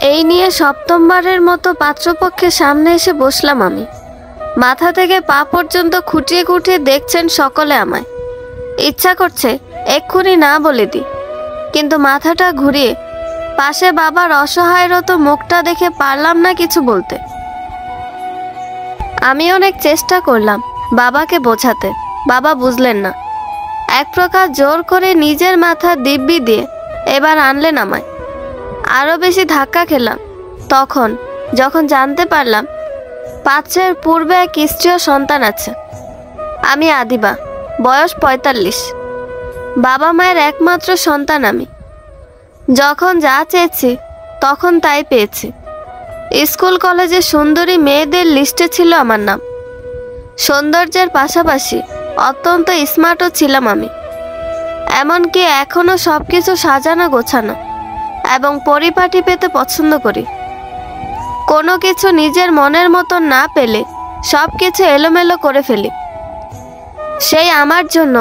এই নিয়ে সপ্তমবারের মতো পাত্রপক্ষের সামনে এসে বসলাম আমি। মাথা থেকে পা পর্যন্ত খুঁটিয়ে খুঁটিয়ে দেখছেন সকলে আমায়। ইচ্ছা করছে এক্ষুনি না বলে দিই, কিন্তু মাথাটা ঘুরিয়ে পাশে বাবার অসহায়রত মুখটা দেখে পারলাম না কিছু বলতে। আমি অনেক চেষ্টা করলাম বাবাকে বোঝাতে, বাবা বুঝলেন না। এক প্রকার জোর করে নিজের মাথা দিব্যি দিয়ে এবার আনলেন আমায়। আরও বেশি ধাক্কা খেলাম যখন জানতে পারলাম পাত্রের পূর্বে এক স্ত্রী ও সন্তান আছে। আমি আদিবা, বয়স ৪৫। বাবা মায়ের একমাত্র সন্তান আমি। যখন যা চেয়েছি তখন তাই পেয়েছি। স্কুল কলেজে সুন্দরী মেয়েদের লিস্টে ছিল আমার নাম। সৌন্দর্যের পাশাপাশি অত্যন্ত স্মার্টও ছিলাম আমি। এমনকি এখনও সব কিছু সাজানো গোছানো এবং পরিপাটি পেতে পছন্দ করি। কোনো কিছু নিজের মনের মতন না পেলে সব কিছু এলোমেলো করে ফেলি। সেই আমার জন্য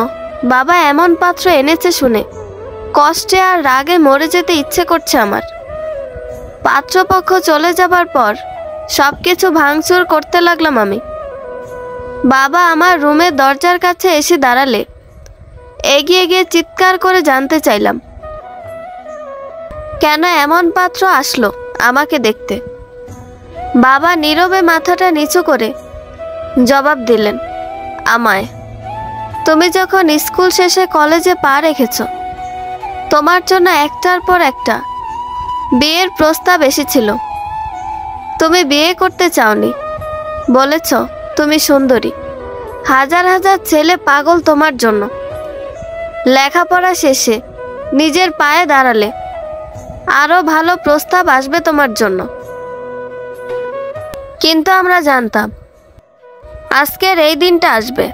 বাবা এমন পাত্র এনেছে শুনে কষ্টে আর রাগে মরে যেতে ইচ্ছে করছে আমার। পাত্রপক্ষ চলে যাবার পর সব কিছু ভাঙচুর করতে লাগলাম আমি। বাবা আমার রুমের দরজার কাছে এসে দাঁড়ালে এগিয়ে গিয়ে চিৎকার করে জানতে চাইলাম কেন এমন পাত্র আসলো আমাকে দেখতে। বাবা নীরবে মাথাটা নিচু করে জবাব দিলেন আমায়, তুমি যখন স্কুল শেষে কলেজে পা রেখেছ, তোমার জন্য একটার পর একটা বিয়ের প্রস্তাব এসেছিল। তুমি বিয়ে করতে চাওনি, বলেছ তুমি সুন্দরী। হাজার হাজার ছেলে পাগল তোমার জন্য। লেখাপড়া শেষে নিজের পায়ে দাঁড়ালে আরও ভালো প্রস্তাব আসবে তোমার জন্য। কিন্তু আমরা জানতাম আজকের এই দিনটা আসবে।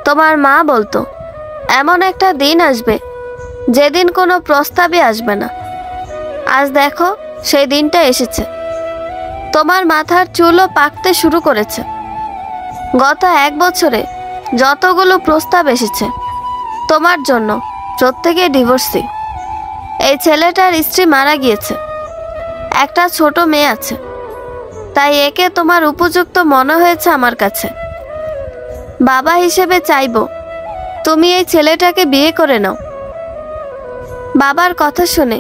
তোমার মা বলতো এমন একটা দিন আসবে যেদিন কোনো প্রস্তাবই আসবে না। আজ দেখো সেই দিনটা এসেছে। তোমার মাথার চুলও পাকতে শুরু করেছে। গত 1 বছরে যতগুলো প্রস্তাব এসেছে তোমার জন্য প্রত্যেকে ডিভোর্সি। এই ছেলেটার স্ত্রী মারা গিয়েছে, একটা ছোট মেয়ে আছে, তাই একে তোমার উপযুক্ত মনে হয়েছে আমার কাছে। বাবা হিসেবে চাইবো তুমি এই ছেলেটাকে বিয়ে করে নাও। বাবার কথা শুনে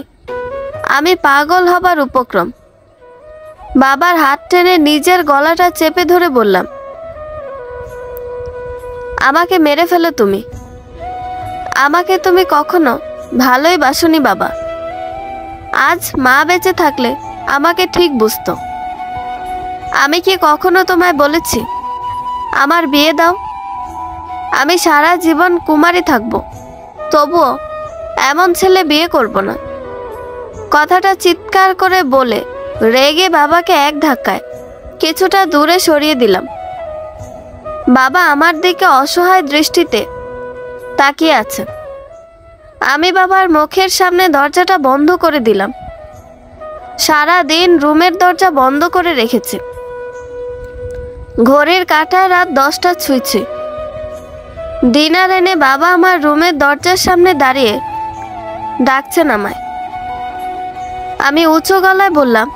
আমি পাগল হবার উপক্রম। বাবার হাত টেনে নিজের গলাটা চেপে ধরে বললাম, আমাকে মেরে ফেলো তুমি। আমাকে তুমি কখনো ভালোই বাসনি বাবা। আজ মা বেঁচে থাকলে আমাকে ঠিক বুঝতো। আমি কি কখনো তোমায় বলেছি আমার বিয়ে দাও? আমি সারা জীবন কুমারী থাকবো, তবুও এমন ছেলে বিয়ে করব না। কথাটা চিৎকার করে বলে রেগে বাবাকে এক ধাক্কায় কিছুটা দূরে সরিয়ে দিলাম। বাবা আমার দিকে অসহায় দৃষ্টিতে তাকিয়ে আছে। আমি বাবার মুখের সামনে দরজাটা বন্ধ করে দিলাম। সারা দিন রুমের দরজা বন্ধ করে রেখেছি। ঘড়ির কাঁটায় রাত 10টা ছুঁইছে। ডিনার এনে বাবা আমার রুমের দরজার সামনে দাঁড়িয়ে ডাকছেন আমায়। আমি উঁচু গলায় বললাম,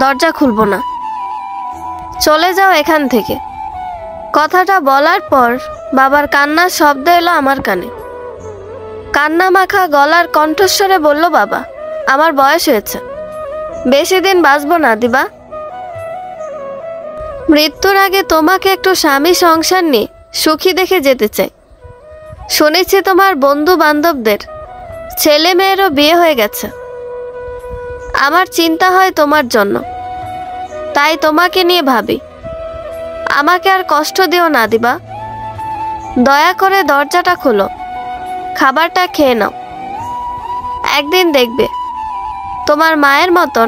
দরজা খুলব না, চলে যাও এখান থেকে। কথাটা বলার পর বাবার কান্নার শব্দ এলো আমার কানে। কান্না মাখা গলার কণ্ঠস্বরে বলল, বাবা আমার বয়স হয়েছে, বেশি দিন বাঁচবো না দিবা। মৃত্যুর আগে তোমাকে একটু স্বামী সংসার নিয়ে সুখী দেখে যেতে চাই। শুনেছি তোমার বন্ধু বান্ধবদের ছেলে মেয়েরও বিয়ে হয়ে গেছে। আমার চিন্তা হয় তোমার জন্য, তাই তোমাকে নিয়ে ভাবি। আমাকে আর কষ্ট দিও না দিবা। দয়া করে দরজাটা খোলো, খাবারটা খেয়ে নাও। একদিন দেখবে তোমার মায়ের মতন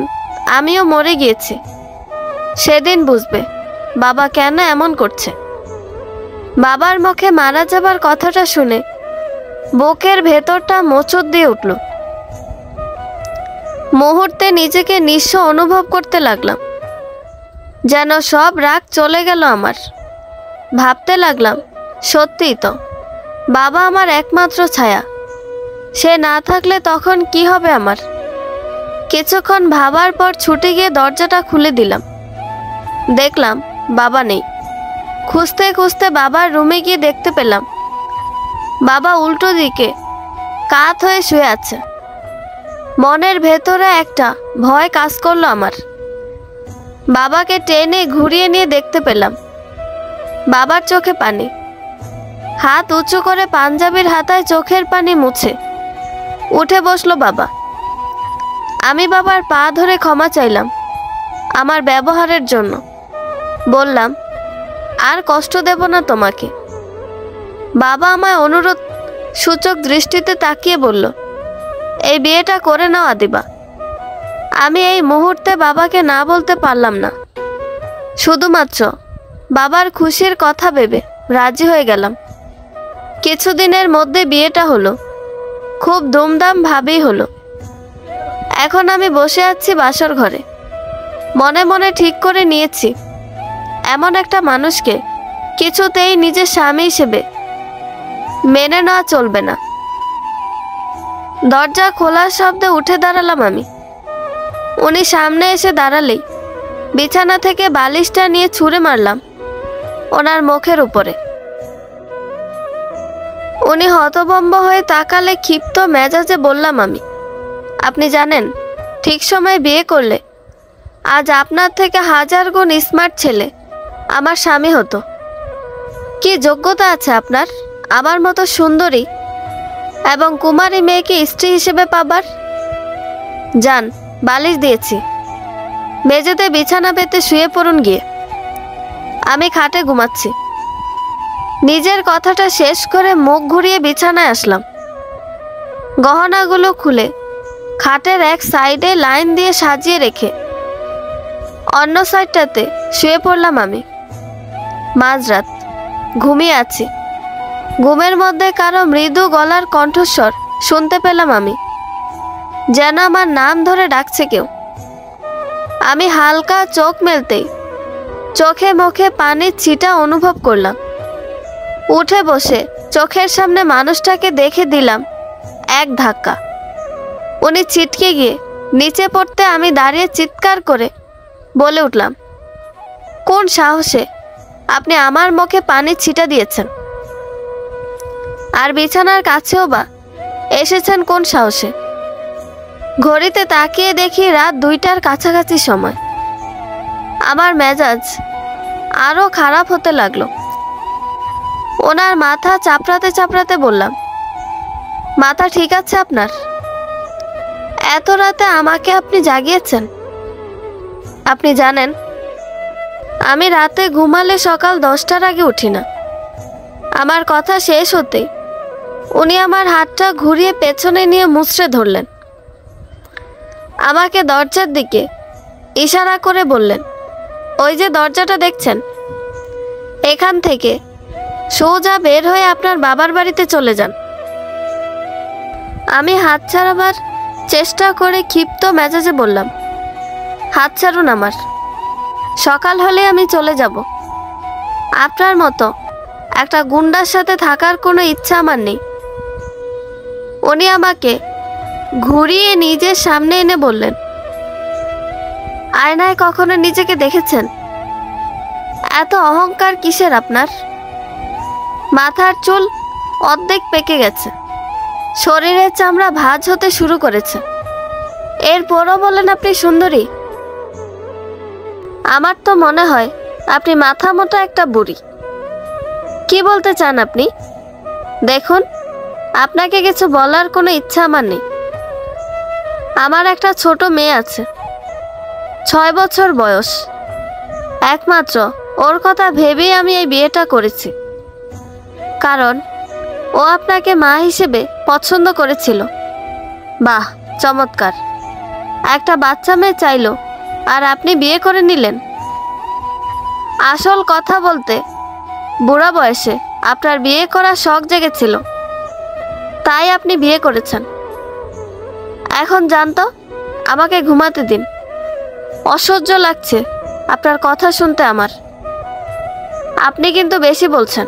আমিও মরে গিয়েছি। সেদিন বুঝবে বাবা কেন এমন করছে। বাবার মুখে মারা যাবার কথাটা শুনে বুকের ভেতরটা মোচড় দিয়ে উঠল। মুহূর্তে নিজেকে নিঃস্ব অনুভব করতে লাগলাম, যেন সব রাগ চলে গেল আমার। ভাবতে লাগলাম, সত্যিই তো বাবা আমার একমাত্র ছায়া। সে না থাকলে তখন কি হবে আমার? কিছুক্ষণ ভাবার পর ছুটে গিয়ে দরজাটা খুলে দিলাম। দেখলাম বাবা নেই। খুঁজতে খুঁজতে বাবার রুমে গিয়ে দেখতে পেলাম বাবা উল্টো দিকে কাত হয়ে শুয়ে আছে। মনের ভেতরে একটা ভয় কাজ করলো আমার। বাবাকে টেনে ঘুরিয়ে নিয়ে দেখতে পেলাম বাবার চোখে পানি। হাত উঁচু করে পাঞ্জাবির হাতায় চোখের পানি মুছে উঠে বসলো বাবা। আমি বাবার পা ধরে ক্ষমা চাইলাম আমার ব্যবহারের জন্য। বললাম, আর কষ্ট দেব না তোমাকে। বাবা আমায় অনুরোধ সূচক দৃষ্টিতে তাকিয়ে বলল, এই বিয়েটা করে নাও আদিবা। আমি এই মুহূর্তে বাবাকে না বলতে পারলাম না। শুধুমাত্র বাবার খুশির কথা ভেবে রাজি হয়ে গেলাম। কিছুদিনের মধ্যে বিয়েটা হলো। খুব ধুমধাম ভাবেই হলো। এখন আমি বসে আছি বাসর ঘরে। মনে মনে ঠিক করে নিয়েছি এমন একটা মানুষকে কিছুতেই নিজের স্বামী হিসেবে মেনে নেওয়া চলবে না। দরজা খোলার শব্দে উঠে দাঁড়ালাম আমি। উনি সামনে এসে দাঁড়ালেই বিছানা থেকে বালিশটা নিয়ে ছুঁড়ে মারলাম ওনার মুখের উপরে। উনি হতভম্ব হয়ে তাকালে ক্ষিপ্ত মেজাজে বললাম আমি, আপনি জানেন ঠিক সময় বিয়ে করলে আজ আপনার থেকে 1000 গুণ স্মার্ট ছেলে আমার স্বামী হতো। কি যোগ্যতা আছে আপনার আমার মতো সুন্দরী এবং কুমারী মেয়েকে স্ত্রী হিসেবে পাবার? যান, বালিশ দিয়েছি, মেঝেতে বিছানা পেতে শুয়ে পড়ুন গিয়ে। আমি খাটে ঘুমাচ্ছি। নিজের কথাটা শেষ করে মুখ ঘুরিয়ে বিছানায় আসলাম। গহনাগুলো খুলে খাটের এক সাইডে লাইন দিয়ে সাজিয়ে রেখে অন্য সাইডটাতে শুয়ে পড়লাম আমি। মাঝরাত, ঘুমিয়ে আছি। ঘুমের মধ্যে কারো মৃদু গলার কণ্ঠস্বর শুনতে পেলাম আমি, যেন আমার নাম ধরে ডাকছে কেউ। আমি হালকা চোখ মেলতেই চোখে মুখে পানির ছিটা অনুভব করলাম। উঠে বসে চোখের সামনে মানুষটাকে দেখে দিলাম এক ধাক্কা। উনি ছিটকে গিয়ে নিচে পড়তে আমি দাঁড়িয়ে চিৎকার করে বলে উঠলাম, কোন সাহসে আপনি আমার মুখে পানির ছিটা দিয়েছেন? আর বিছানার কাছেও বা এসেছেন কোন সাহসে? ঘড়িতে তাকিয়ে দেখি রাত 2টার কাছাকাছি সময়। আমার মেজাজ আরো খারাপ হতে লাগলো। ওনার মাথা চাপড়াতে চাপড়াতে বললাম, মাথা ঠিক আছে আপনার? এত রাতে আমাকে আপনি জাগিয়েছেন? আপনি জানেন আমি রাতে ঘুমালে সকাল 10টার আগে উঠি না। আমার কথা শেষ হতেই উনি আমার হাতটা ঘুরিয়ে পেছনে নিয়ে মুচড়ে ধরলেন। আমাকে দরজার দিকে ইশারা করে বললেন, ওই যে দরজাটা দেখছেন, এখান থেকে সোজা বের হয়ে আপনার বাবার বাড়িতে চলে যান। আমি হাত ছাড়াবার চেষ্টা করে ক্ষিপ্ত মেজাজে বললাম, হাত ছাড়ুন আমার। সকাল হলে আমি চলে যাব। আপনার মতো একটা গুন্ডার সাথে থাকার কোনো ইচ্ছা আমার নেই। উনি আমাকে ঘুরিয়ে নিজের সামনে এনে বললেন, আয়নায় কখনো নিজেকে দেখেছেন? এত অহংকার কিসের আপনার? মাথার চুল অর্ধেক পেকে গেছে, শরীরের চামড়া ভাঁজ হতে শুরু করেছে, এরপরও বলেন আপনি সুন্দরী? আমার তো মনে হয় আপনি মাথা মতো একটা বুড়ি। কি বলতে চান আপনি? দেখুন, আপনাকে কিছু বলার কোনো ইচ্ছা আমার নেই। আমার একটা ছোট মেয়ে আছে, 6 বছর বয়স। একমাত্র ওর কথা ভেবেই আমি এই বিয়েটা করেছি, কারণ ও আপনাকে মা হিসেবে পছন্দ করেছিল। বাহ, চমৎকার! একটা বাচ্চা মেয়ে চাইলো আর আপনি বিয়ে করে নিলেন। আসল কথা বলতে বুড়া বয়সে আপনার বিয়ে করার শখ জেগেছিল, তাই আপনি বিয়ে করেছেন। এখন জানতো আমাকে ঘুমাতে দিন। অসহ্য লাগছে আপনার কথা শুনতে আমার। আপনি কিন্তু বেশি বলছেন।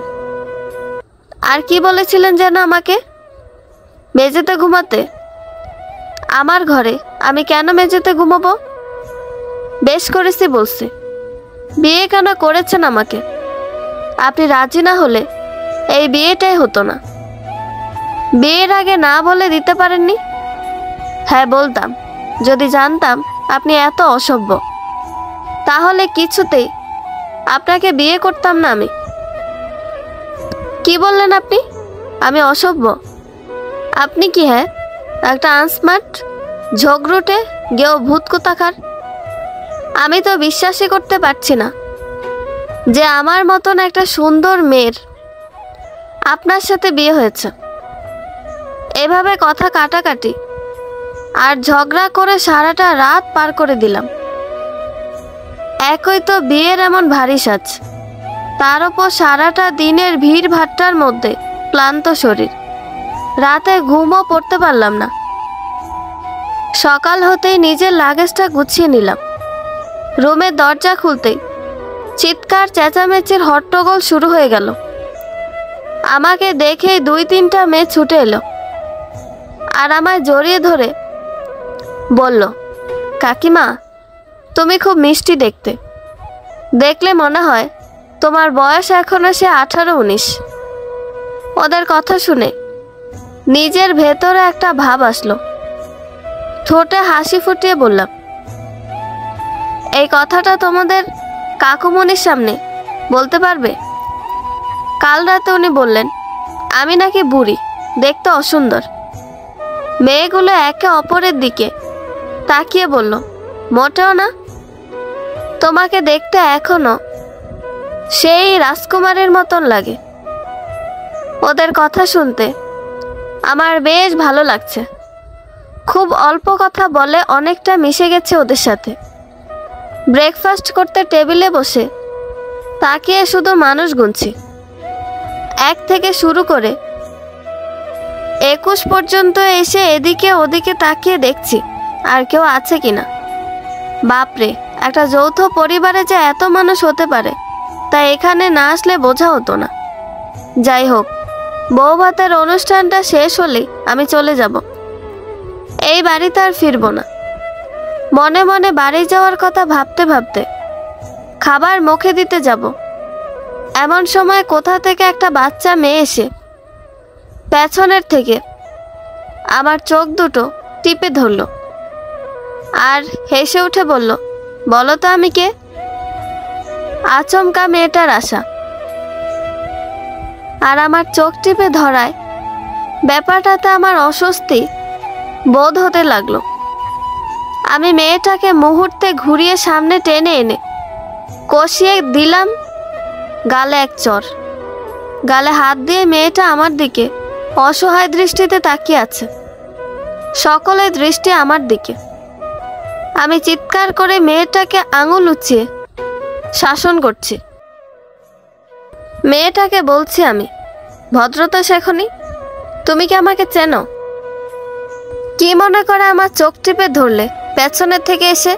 আর কি বলেছিলেন যেন আমাকে? মেঝেতে ঘুমাতে? আমার ঘরে আমি কেন মেঝেতে ঘুমাবো? বেশ করেছি বলছি। বিয়ে কেন করেছেন আমাকে? আপনি রাজি না হলে এই বিয়েটাই হতো না। বিয়ের আগে না বলে দিতে পারেননি? হ্যাঁ বলতাম, যদি জানতাম আপনি এত অসভ্য। তাহলে কিছুতেই আপনাকে বিয়ে করতাম না আমি। কি বললেন আপনি? আমি অসভ্য? আপনি কি হ্যাঁ একটা আনস্মার্ট, ঝগড়ুটে, গেও ভূত কোথাকার। আমি তো বিশ্বাসই করতে পারছি না যে আমার মতন একটা সুন্দর মেয়ের আপনার সাথে বিয়ে হয়েছে। এভাবে কথা কাটাকাটি আর ঝগড়া করে সারাটা রাত পার করে দিলাম। একই তো বিয়ের এমন ভারী সাজ, তার উপর সারাটা দিনের ভিড় ভাট্টার মধ্যে ক্লান্ত শরীর, রাতে ঘুমও পড়তে পারলাম না। সকাল হতেই নিজের লাগেজটা গুছিয়ে নিলাম। রুমের দরজা খুলতেই চিৎকার চেঁচামেচির হট্টগোল শুরু হয়ে গেল। আমাকে দেখেই 2-3টা মেয়ে ছুটে এলো আর আমায় জড়িয়ে ধরে বলল, কাকিমা তুমি খুব মিষ্টি দেখতে, দেখলে মনে হয় তোমার বয়স এখনো সে 18-19। ওদের কথা শুনে নিজের ভেতরে একটা ভাব আসলো। ঠোঁটে হাসি ফুটিয়ে বললাম, এই কথাটা তোমাদের কাকুমণির সামনে বলতে পারবে? কাল রাতে উনি বললেন আমি নাকি বুড়ি, দেখতে অসুন্দর। মেয়েগুলো একে অপরের দিকে তাকিয়ে বলল, মোটেও না, তোমাকে দেখতে এখনো সেই রাজকুমারের মতন লাগে। ওদের কথা শুনতে আমার বেশ ভালো লাগছে। খুব অল্প কথা বলে অনেকটা মিশে গেছে ওদের সাথে। ব্রেকফাস্ট করতে টেবিলে বসে তাকিয়ে শুধু মানুষ গুনছি। 1 থেকে শুরু করে 21 পর্যন্ত এসে এদিকে ওদিকে তাকিয়ে দেখছি আর কেউ আছে কিনা। বাপরে, একটা যৌথ পরিবারে যে এত মানুষ হতে পারে তা এখানে না আসলে বোঝা হতো না। যাই হোক, বউ ভাতের অনুষ্ঠানটা শেষ হলেই আমি চলে যাব। এই বাড়িতে আর ফিরব না। মনে মনে বাড়ি যাওয়ার কথা ভাবতে ভাবতে খাবার মুখে দিতে যাব, এমন সময় কোথা থেকে একটা বাচ্চা মেয়ে এসে পেছনের থেকে আমার চোখ দুটো টিপে ধরল আর হেসে উঠে বলল, বলো তো আমি কে? আচমকা মেয়েটার আশা আর আমার চোখ টিপে ধরায় ব্যাপারটাতে আমার অস্বস্তি বোধ হতে লাগলো। আমি মেয়েটাকে মুহূর্তে ঘুরিয়ে সামনে টেনে এনে কষিয়ে দিলাম গালে এক চর। গালে হাত দিয়ে মেয়েটা আমার দিকে অসহায় দৃষ্টিতে তাকিয়ে আছে। সকলের দৃষ্টি আমার দিকে। আমি চিৎকার করে মেয়েটাকে আঙুল উঁচিয়ে শাসন করছি। মেয়েটাকে বলছি আমি, ভদ্রতা শেখনি? তুমি কি আমাকে চেনো? কি মনে করে আমার চোখ টিপে ধরলে পেছনের থেকে এসে?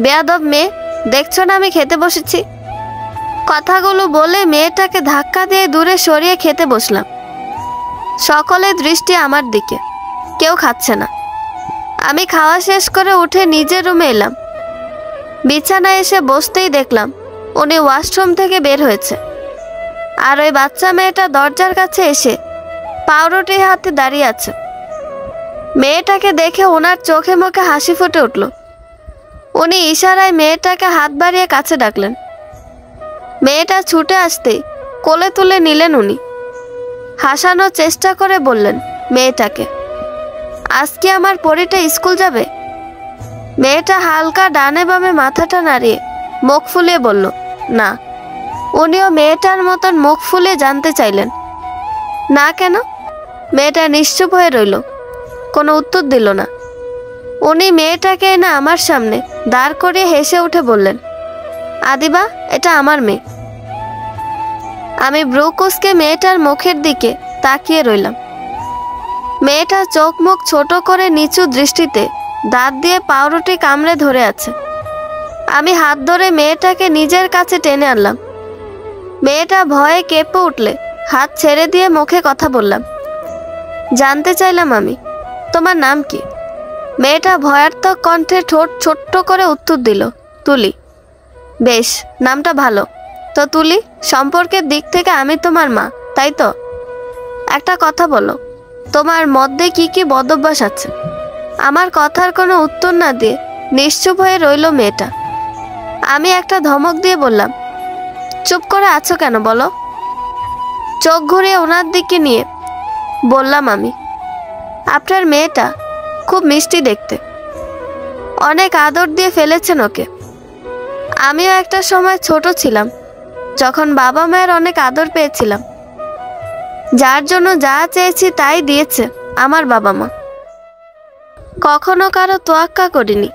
বেয়াদব মেয়ে, দেখছো না আমি খেতে বসেছি? কথাগুলো বলে মেয়েটাকে ধাক্কা দিয়ে দূরে সরিয়ে খেতে বসলাম। সকলের দৃষ্টি আমার দিকে, কেউ খাচ্ছে না। আমি খাওয়া শেষ করে উঠে নিজের রুমে এলাম। বিছানায় এসে বসতেই দেখলাম উনি ওয়াশরুম থেকে বের হয়েছে আর ওই বাচ্চা মেয়েটা দরজার কাছে এসে পাউরুটি হাতে দাঁড়িয়ে আছে। মেয়েটাকে দেখে ওনার চোখে মুখে হাসি ফুটে উঠল। উনি ইশারায় মেয়েটাকে হাত বাড়িয়ে কাছে ডাকলেন। মেয়েটা ছুটে আসতেই কোলে তুলে নিলেন উনি। হাসানোর চেষ্টা করে বললেন মেয়েটাকে, আজকে আমার পরীটা স্কুল যাবে? মেয়েটা হালকা ডানে বামে মাথাটা নাড়িয়ে মুখ ফুলিয়ে বলল, না। উনিও মেয়েটার মতন মুখ ফুলিয়ে জানতে চাইলেন, না কেন? মেয়েটা নিশ্চুপ হয়ে রইল, কোনো উত্তর দিল না। উনি মেয়েটাকে এনে আমার সামনে দাঁড় করিয়ে হেসে উঠে বললেন, আদিবা, এটা আমার মেয়ে। আমি ব্রু কুঁচকে মেয়েটার মুখের দিকে তাকিয়ে রইলাম। মেয়েটা চোখ মুখ ছোট করে নিচু দৃষ্টিতে দাঁত দিয়ে পাউরুটি কামড়ে ধরে আছে। আমি হাত ধরে মেয়েটাকে নিজের কাছে টেনে আনলাম। মেয়েটা ভয়ে কেঁপে উঠলে হাত ছেড়ে দিয়ে মুখে কথা বললাম, জানতে চাইলাম আমি, তোমার নাম কি? মেয়েটা ভয়ার্থক কণ্ঠে ঠোঁট ছোট্ট করে উত্তর দিল, তুলি। বেশ, নামটা ভালো। তো তুলি, সম্পর্কের দিক থেকে আমি তোমার মা, তাই তো? একটা কথা বলো, তোমার মধ্যে কি কি বদভ্যাস আছে? আমার কথার কোনো উত্তর না দিয়ে নিশ্চুপ হয়ে রইল মেয়েটা। আমি একটা ধমক দিয়ে বললাম, চুপ করে আছো কেন বলো? চোখ ঘুরিয়ে ওনার দিকে নিয়ে বললাম আমি, আপনার মেয়েটা খুব মিষ্টি দেখতে, অনেক আদর দিয়ে ফেলেছেন ওকে। আমিও একটা সময় ছোট ছিলাম, যখন বাবা মায়ের অনেক আদর পেয়েছিলাম, যার জন্য যা চেয়েছি তাই দিয়েছে আমার বাবা মা। কখনো কারো তোয়াক্কা করিনি।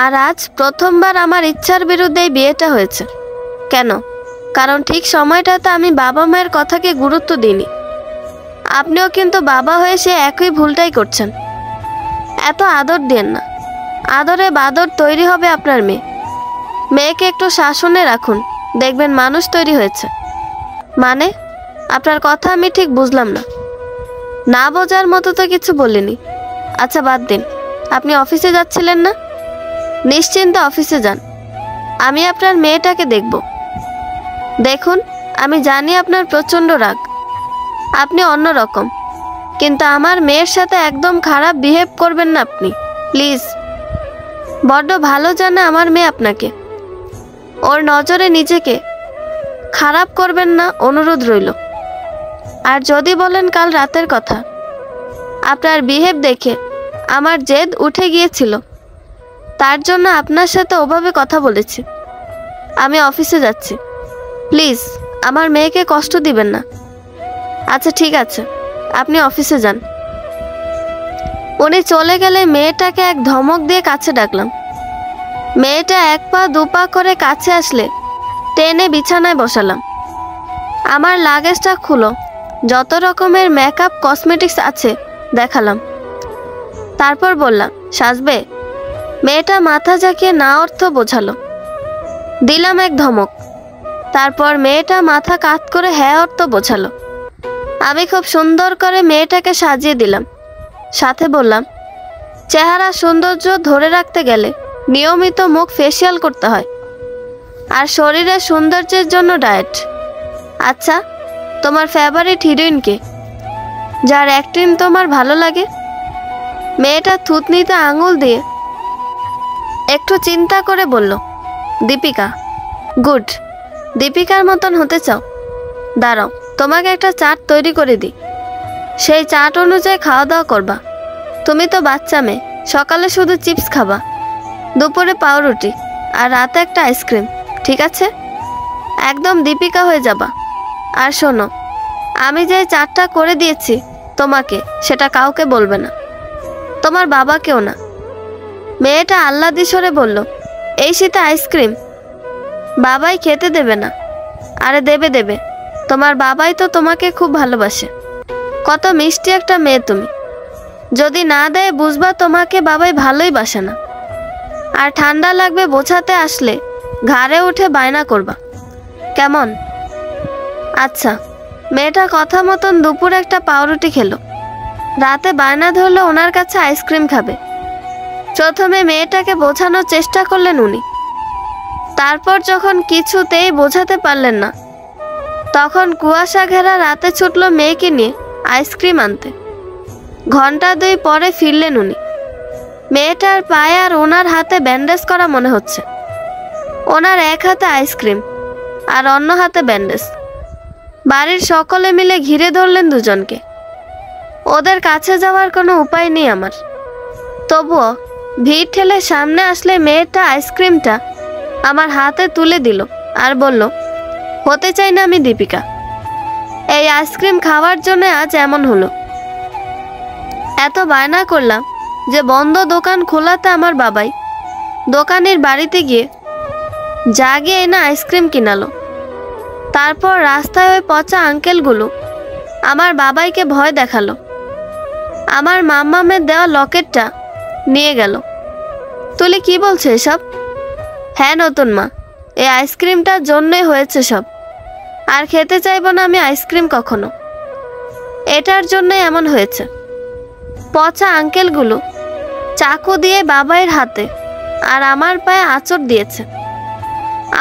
আর আজ প্রথমবার আমার ইচ্ছার বিরুদ্ধেই বিয়েটা হয়েছে। কেন? কারণ ঠিক সময়টাতে আমি বাবা মায়ের কথাকে গুরুত্ব দিইনি। আপনিও কিন্তু বাবা হয়ে সে একই ভুলটাই করছেন। এত আদর দেন না, আদরে বাদর তৈরি হবে আপনার মেয়ে। মেয়েকে একটু শাসনে রাখুন, দেখবেন মানুষ তৈরি হয়েছে। মানে, আপনার কথা আমি ঠিক বুঝলাম না। না বোঝার মতো তো কিছু বলিনি। আচ্ছা বাদ দিন, আপনি অফিসে যাচ্ছিলেন না? নিশ্চিন্তে অফিসে যান, আমি আপনার মেয়েটাকে দেখব। দেখুন, আমি জানি আপনার প্রচণ্ড রাগ, আপনি অন্যরকম, কিন্তু আমার মেয়ের সাথে একদম খারাপ বিহেভ করবেন না আপনি, প্লিজ। বড্ড ভালো জানে আমার মেয়ে আপনাকে। ওর নজরে নিজেকে খারাপ করবেন না, অনুরোধ রইল। আর যদি বলেন কাল রাতের কথা, আপনার বিহেভ দেখে আমার জেদ উঠে গিয়েছিল, তার জন্য আপনার সাথে ওভাবে কথা বলেছি। আমি অফিসে যাচ্ছি, প্লিজ আমার মেয়েকে কষ্ট দিবেন না। আচ্ছা ঠিক আছে, আপনি অফিসে যান। উনি চলে গেলে মেয়েটাকে এক ধমক দিয়ে কাছে ডাকলাম। মেয়েটা এক পা দু পা করে কাছে আসলে টেনে বিছানায় বসালাম। আমার লাগেজটা খুলো, যত রকমের মেকআপ কসমেটিক্স আছে দেখালাম। তারপর বললাম, সাজবে? মেয়েটা মাথা ঝাঁকিয়ে না অর্থ বোঝালো। দিলাম এক ধমক। তারপর মেয়েটা মাথা কাত করে হ্যাঁ অর্থ বোঝালো। আমি খুব সুন্দর করে মেয়েটাকে সাজিয়ে দিলাম। সাথে বললাম, চেহারা সৌন্দর্য ধরে রাখতে গেলে নিয়মিত মুখ ফেসিয়াল করতে হয়, আর শরীরের সৌন্দর্যের জন্য ডায়েট। আচ্ছা, তোমার ফেভারিট হিরোইন কে, যার অ্যাক্টিং তোমার ভালো লাগে? মেয়েটা থুতনিতে আঙুল দিয়ে একটু চিন্তা করে বলল, দীপিকা। গুড, দীপিকার মতন হতে চাও? দাঁড়াও, তোমাকে একটা চার্ট তৈরি করে দিই, সেই চার্ট অনুযায়ী খাওয়া দাওয়া করবা। তুমি তো বাচ্চা মেয়ে, সকালে শুধু চিপস খাবা, দুপুরে পাউরুটি, আর রাতে একটা আইসক্রিম, ঠিক আছে? একদম দীপিকা হয়ে যাবা। আর শোনো, আমি যে চার্টটা করে দিয়েছি তোমাকে, সেটা কাউকে বলবে না, তোমার বাবাকেও না। মেয়েটা আহ্লাদি স্বরে বলল, এই শীতে আইসক্রিম? বাবাই খেতে দেবে না? আরে দেবে দেবে, তোমার বাবাই তো তোমাকে খুব ভালোবাসে। কত মিষ্টি একটা মেয়ে তুমি, যদি না দেয় বুঝবা তোমাকে বাবাই ভালোই বাসে না। আর ঠান্ডা লাগবে বোঝাতে আসলে ঘাড়ে উঠে বায়না করবা, কেমন? আচ্ছা। মেয়েটা কথা মতন দুপুরে একটা পাউরুটি খেলো, রাতে বায়না ধরলো ওনার কাছে আইসক্রিম খাবে। প্রথমে মেয়েটাকে বোঝানোর চেষ্টা করলেন উনি, তারপর যখন কিছুতেই বোঝাতে পারলেন না, তখন কুয়াশা ঘেরা রাতে ছুটলো মেয়েকে নিয়ে আইসক্রিম আনতে। ঘন্টা দুই পরে ফিরলেন উনি। মেয়েটার পায়ে আর ওনার হাতে ব্যান্ডেজ করা মনে হচ্ছে। ওনার এক হাতে আইসক্রিম আর অন্য হাতে ব্যান্ডেজ। বাড়ির সকলে মিলে ঘিরে ধরলেন দুজনকে। ওদের কাছে যাওয়ার কোনো উপায় নেই আমার। তবুও ভিড় ঠেলে সামনে আসলে মেয়েটা আইসক্রিমটা আমার হাতে তুলে দিল আর বলল, হতে চাই না আমি দীপিকা, এই আইসক্রিম খাওয়ার জন্য আজ এমন হলো। এত বায়না করলাম যে বন্ধ দোকান খোলাতে আমার বাবাই দোকানের বাড়িতে গিয়ে জাগিয়ে এনে আইসক্রিম কিনালো। তারপর রাস্তায় ওই পচা আঙ্কেলগুলো আমার বাবাইকে ভয় দেখালো। আমার মাম্মামের দেওয়া লকেটটা নিয়ে গেল। তুলি কি বলছে এসব? হ্যাঁ নতুন মা, এই আইসক্রিমটার জন্যই হয়েছে সব। আর খেতে চাইব না আমি আইসক্রিম কখনো, এটার জন্যই এমন হয়েছে। পচা আঙ্কেলগুলো চাকু দিয়ে বাবাইয়ের হাতে আর আমার পায়ে আঁচড় দিয়েছে।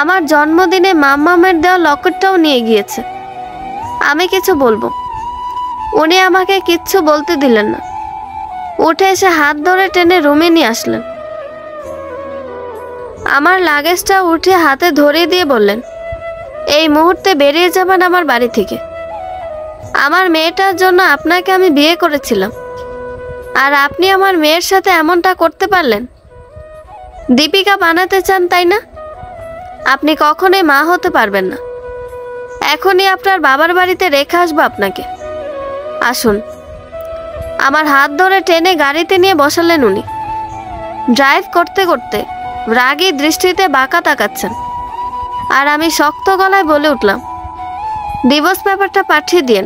আমার জন্মদিনে মাম্মামের দেওয়া লকেটটাও নিয়ে গিয়েছে। আমি কিছু বলবো, উনি আমাকে কিচ্ছু বলতে দিলেন না। উঠে এসে হাত ধরে টেনে রুমে নিয়ে আসলেন। আমার লাগেজটা উঠে হাতে ধরিয়ে দিয়ে বললেন, এই মুহূর্তে বেরিয়ে যাবেন আমার বাড়ি থেকে। আমার মেয়েটার জন্য আপনাকে আমি বিয়ে করেছিলাম, আর আপনি আমার মেয়ের সাথে এমনটা করতে পারলেন? দীপিকা বানাতে চান তাই না? আপনি কখনোই মা হতে পারবেন না। এখনই আপনার বাবার বাড়িতে রেখে আসবো আপনাকে। আসুন। আমার হাত ধরে টেনে গাড়িতে নিয়ে বসালেন উনি। ড্রাইভ করতে করতে রাগী দৃষ্টিতে বাঁকা তাকাচ্ছেন, আর আমি শক্ত গলায় বলে উঠলাম, ডিভোর্স পেপারটা পাঠিয়ে দিন।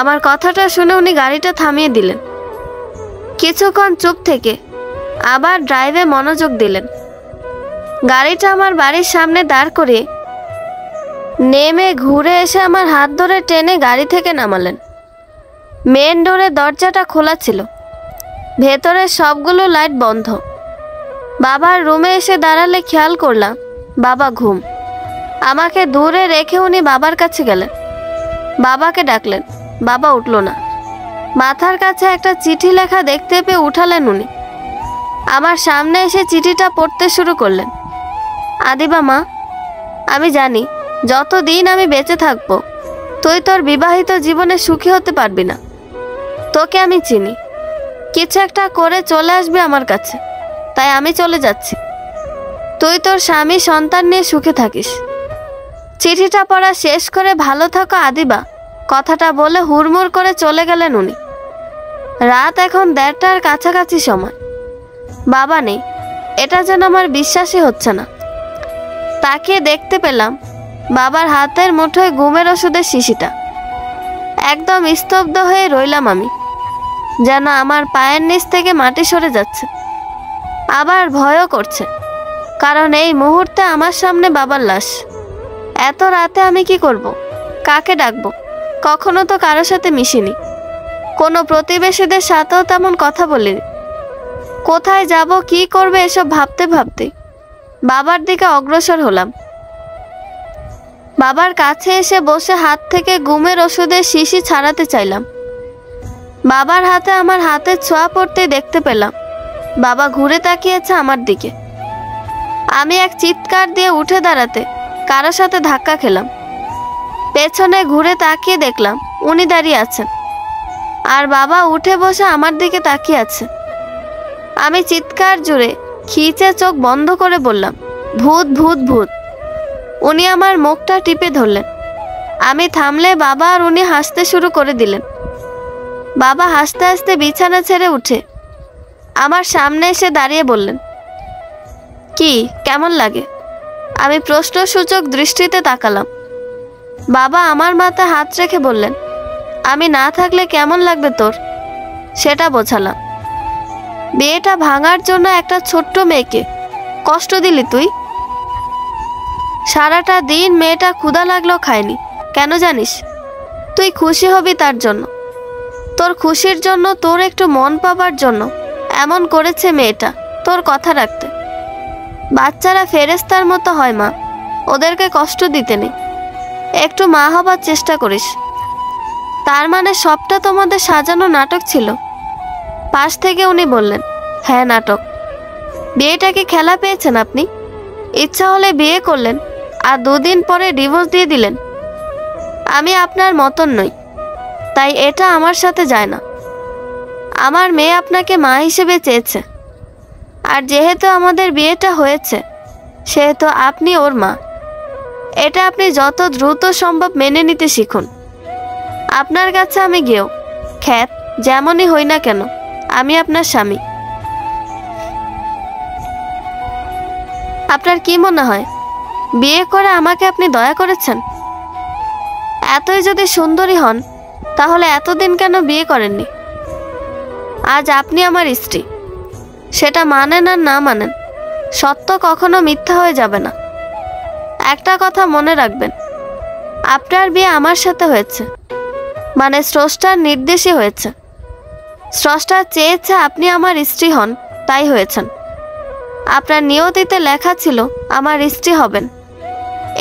আমার কথাটা শুনে উনি গাড়িটা থামিয়ে দিলেন। কিছুক্ষণ চুপ থেকে আবার ড্রাইভে মনোযোগ দিলেন। গাড়িটা আমার বাড়ির সামনে দাঁড় করে নেমে ঘুরে এসে আমার হাত ধরে টেনে গাড়ি থেকে নামালেন। মেন ডোরের দরজাটা খোলা ছিল, ভেতরের সবগুলো লাইট বন্ধ। বাবার রুমে এসে দাঁড়ালে খেয়াল করলাম বাবা ঘুম। আমাকে দূরে রেখে উনি বাবার কাছে গেলেন। বাবাকে ডাকলেন, বাবা উঠল না। মাথার কাছে একটা চিঠি লেখা দেখতে পেয়ে উঠালেন উনি। আমার সামনে এসে চিঠিটা পড়তে শুরু করলেন। আদিবা মা, আমি জানি যতদিন আমি বেঁচে থাকবো তুই তোর বিবাহিত জীবনে সুখী হতে পারবি না। তোকে আমি চিনি, কিছু একটা করে চলে আসবি আমার কাছে, তাই আমি চলে যাচ্ছি। তুই তোর স্বামী সন্তান নিয়ে সুখে থাকিস। চিঠিটা পড়া শেষ করে ভালো থাকো আদিবা কথাটা বলে হুড়মুড় করে চলে গেলেন উনি। রাত এখন 1:30টার কাছাকাছি সময়। বাবা নেই, এটা যেন আমার বিশ্বাসই হচ্ছে না। তাকিয়ে দেখতে পেলাম বাবার হাতের মুঠোয় ঘুমের ওষুধের শিশিটা। একদম স্তব্ধ হয়ে রইলাম আমি, যেন আমার পায়ের নিচ থেকে মাটি সরে যাচ্ছে। আবার ভয়ও করছে, কারণ এই মুহূর্তে আমার সামনে বাবার লাশ। এত রাতে আমি কি করব? কাকে ডাকবো? কখনো তো কারোর সাথে মিশিনি, কোনো প্রতিবেশীদের সাথেও তেমন কথা বলিনি। কোথায় যাব, কি করবে, এসব ভাবতে ভাবতে বাবার দিকে অগ্রসর হলাম। বাবার কাছে এসে বসে হাত থেকে ঘুমের ওষুধের শিশি ছাড়াতে চাইলাম। বাবার হাতে আমার হাতের ছোঁয়া পড়তে দেখতে পেলাম বাবা ঘুরে তাকিয়েছে আমার দিকে। আমি এক চিৎকার দিয়ে উঠে দাঁড়াতে কারো সাথে ধাক্কা খেলাম। পেছনে ঘুরে তাকিয়ে দেখলাম উনি দাঁড়িয়ে আছেন, আর বাবা উঠে বসে আমার দিকে তাকিয়ে আছে। আমি চিৎকার জুড়ে খিচে চোখ বন্ধ করে বললাম, ভূত ভূত ভূত। উনি আমার মুখটা টিপে ধরলেন। আমি থামলে বাবা আর উনি হাসতে শুরু করে দিলেন। বাবা হাসতে হাসতে বিছানা ছেড়ে উঠে আমার সামনে এসে দাঁড়িয়ে বললেন, কি কেমন লাগে? আমি প্রশ্নসূচক দৃষ্টিতে তাকালাম। বাবা আমার মাথায় হাত রেখে বললেন, আমি না থাকলে কেমন লাগবে তোর, সেটা বোঝালাম। বিয়েটা ভাঙার জন্য একটা ছোট্ট মেয়েকে কষ্ট দিলি তুই। সারাটা দিন মেয়েটা ক্ষুধা লাগলেও খায়নি, কেন জানিস? তুই খুশি হবি তার জন্য। তোর খুশির জন্য, তোর একটু মন পাবার জন্য এমন করেছে মেয়েটা তোর কথা রাখতে। বাচ্চারা ফেরেশতার মতো হয় মা, ওদেরকে কষ্ট দিতে নেই। একটু মা হবার চেষ্টা করিস। তার মানে সবটা তোমাদের সাজানো নাটক ছিল? পাশ থেকে উনি বললেন, হ্যাঁ নাটক। বিয়েটাকে খেলা পেয়েছেন আপনি? ইচ্ছা হলে বিয়ে করলেন আর 2 দিন পরে ডিভোর্স দিয়ে দিলেন। আমি আপনার মতন নই, তাই এটা আমার সাথে যায় না। আমার মেয়ে আপনাকে মা হিসেবে চেয়েছে, আর যেহেতু আমাদের বিয়েটা হয়েছে সেহেতু আপনি ওর মা। এটা আপনি যত দ্রুত সম্ভব মেনে নিতে শিখুন। আপনার কাছে আমি গেও খ্যাত যেমনই হই না কেন, আমি আপনার স্বামী। আপনার কি মনে হয় বিয়ে করে আমাকে আপনি দয়া করেছেন? এতই যদি সুন্দরী হন তাহলে এতদিন কেন বিয়ে করেননি? আজ আপনি আমার স্ত্রী, সেটা মানেন আর না মানেন, সত্য কখনো মিথ্যা হয়ে যাবে না। একটা কথা মনে রাখবেন, আপনার বিয়ে আমার সাথে হয়েছে, মানে স্রষ্টার নির্দেশই হয়েছে। স্রষ্টা চেয়েছে আপনি আমার স্ত্রী হন, তাই হয়েছেন। আপনার নিয়তিতে লেখা ছিল আমার স্ত্রী হবেন,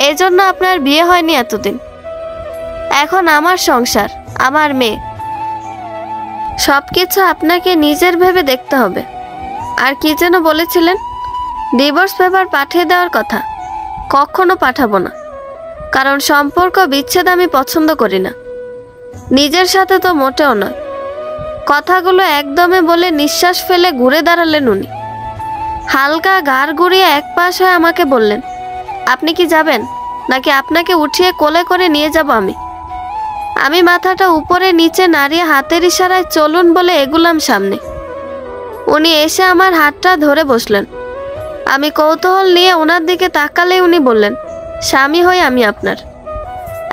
এই জন্য আপনার বিয়ে হয়নি এতদিন। এখন আমার সংসার, আমার মেয়ে, সবকিছু আপনাকে নিজের ভেবে দেখতে হবে। আর কি যেন বলেছিলেন? ডিভোর্স পেপার পাঠিয়ে দেওয়ার কথা। কখনো পাঠাবো না, কারণ সম্পর্ক বিচ্ছেদ আমি পছন্দ করি না, নিজের সাথে তো মোটেও নয়। কথাগুলো একদমে বলে নিঃশ্বাস ফেলে ঘুরে দাঁড়ালেন উনি। হালকা ঘাড় ঘুরিয়ে এক পাশ হয়ে আমাকে বললেন, আপনি কি যাবেন, নাকি আপনাকে উঠিয়ে কোলে করে নিয়ে যাব আমি? আমি মাথাটা উপরে নিচে নাড়িয়ে হাতের ইশারায় চলুন বলে এগুলাম সামনে। উনি এসে আমার হাতটা ধরে বসলেন। আমি কৌতূহল নিয়ে ওনার দিকে তাকালেই উনি বললেন, স্বামী হই আমি আপনার।